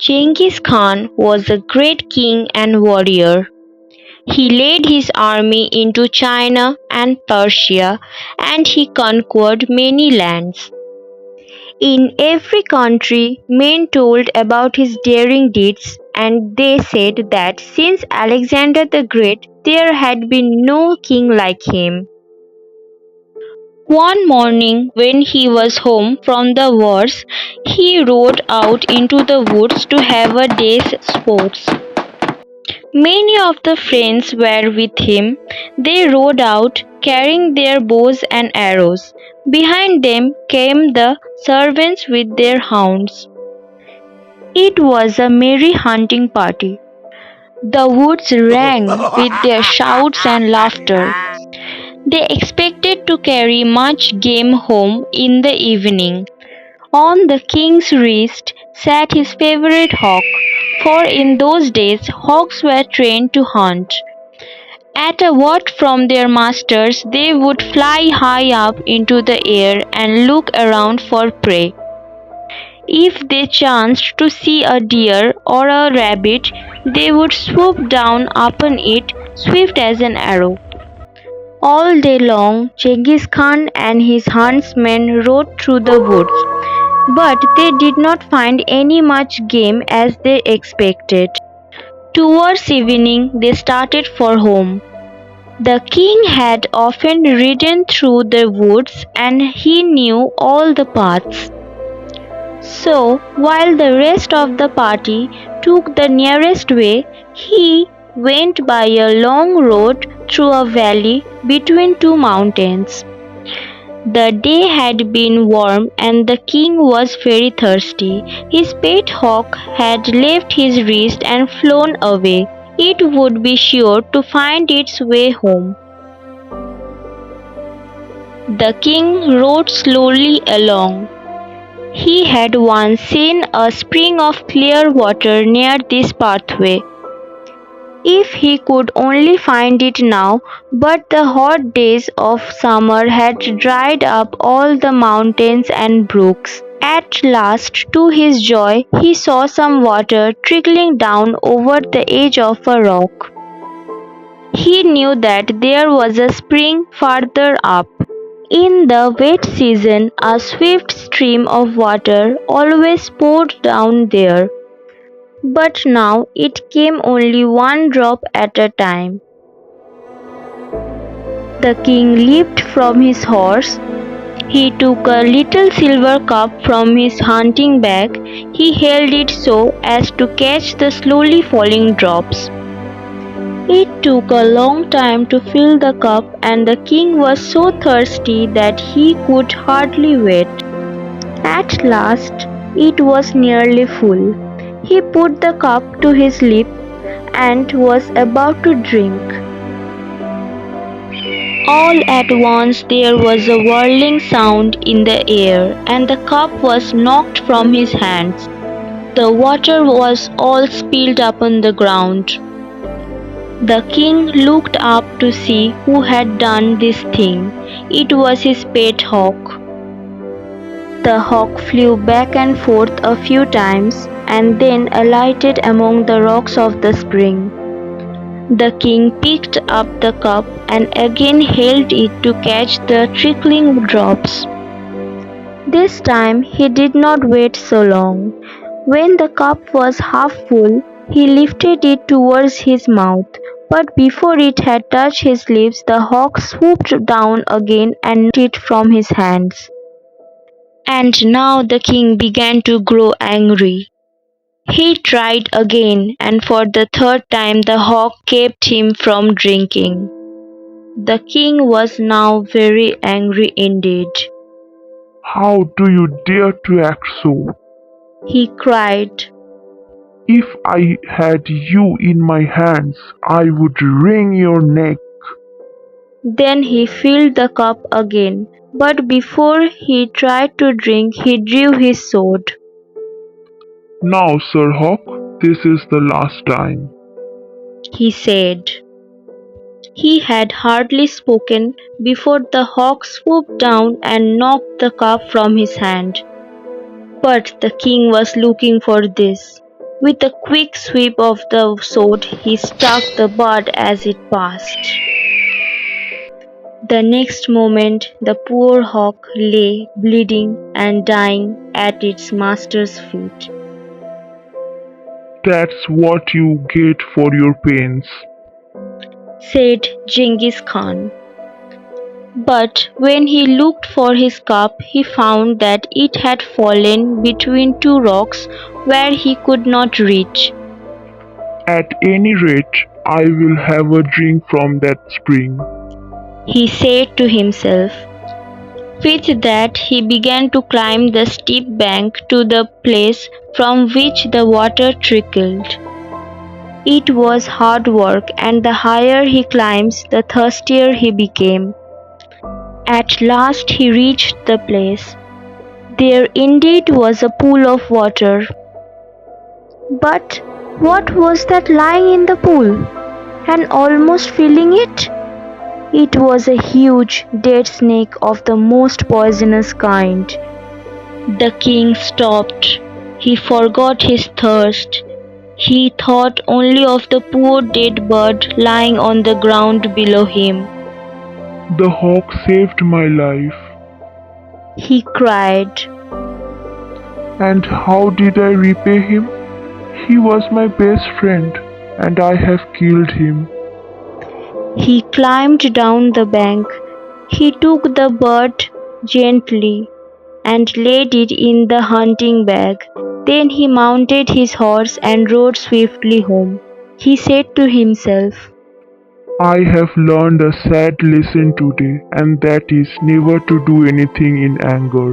Genghis Khan was a great king and warrior. He led his army into China and Persia, and he conquered many lands. In every country, men told about his daring deeds, and they said that since Alexander the Great, there had been no king like him. One morning, when he was home from the wars, he rode out into the woods to have a day's sports. Many of the friends were with him. They rode out, carrying their bows and arrows. Behind them came the servants with their hounds. It was a merry hunting party. The woods rang with their shouts and laughter. They expected to carry much game home in the evening. On the king's wrist sat his favorite hawk, for in those days hawks were trained to hunt. At a word from their masters, they would fly high up into the air and look around for prey. If they chanced to see a deer or a rabbit, they would swoop down upon it, swift as an arrow. All day long, Genghis Khan and his huntsmen rode through the woods, but they did not find any much game as they expected. Towards evening, they started for home. The king had often ridden through the woods and he knew all the paths. So, while the rest of the party took the nearest way, he went by a long road through a valley between two mountains. The day had been warm and the king was very thirsty. His pet hawk had left his wrist and flown away. It would be sure to find its way home. The king rode slowly along. He had once seen a spring of clear water near this pathway. If he could only find it now, but the hot days of summer had dried up all the mountains and brooks. At last, to his joy, he saw some water trickling down over the edge of a rock. He knew that there was a spring farther up. In the wet season, a swift stream of water always poured down there, but now it came only one drop at a time. The king leaped from his horse. He took a little silver cup from his hunting bag. He held it so as to catch the slowly falling drops. It took a long time to fill the cup, and the king was so thirsty that he could hardly wait. At last, it was nearly full. He put the cup to his lips and was about to drink. All at once there was a whirling sound in the air, and the cup was knocked from his hands. The water was all spilled upon the ground. The king looked up to see who had done this thing. It was his pet hawk. The hawk flew back and forth a few times and then alighted among the rocks of the spring. The king picked up the cup and again held it to catch the trickling drops. This time he did not wait so long. When the cup was half full, he lifted it towards his mouth, but before it had touched his lips, the hawk swooped down again and knocked it from his hands. And now the king began to grow angry. He tried again, and for the third time the hawk kept him from drinking. The king was now very angry indeed. "How do you dare to act so?" he cried. "If I had you in my hands, I would wring your neck." Then he filled the cup again, but before he tried to drink, he drew his sword. "Now, Sir Hawk, this is the last time," he said. He had hardly spoken before the hawk swooped down and knocked the cup from his hand. But the king was looking for this. With a quick sweep of the sword, he struck the bird as it passed. The next moment, the poor hawk lay bleeding and dying at its master's feet. "That's what you get for your pains," said Genghis Khan. But when he looked for his cup, he found that it had fallen between two rocks where he could not reach. "At any rate, I will have a drink from that spring," he said to himself. With that, he began to climb the steep bank to the place from which the water trickled. It was hard work, and the higher he climbs, the thirstier he became. At last he reached the place. There indeed was a pool of water. But what was that lying in the pool, and almost filling it? It was a huge dead snake of the most poisonous kind. The king stopped. He forgot his thirst. He thought only of the poor dead bird lying on the ground below him. "The hawk saved my life." he cried. "And how did I repay him? He was my best friend, and I have killed him." He climbed down the bank. He took the bird gently and laid it in the hunting bag. Then he mounted his horse and rode swiftly home. He said to himself, "I have learned a sad lesson today, and that is never to do anything in anger."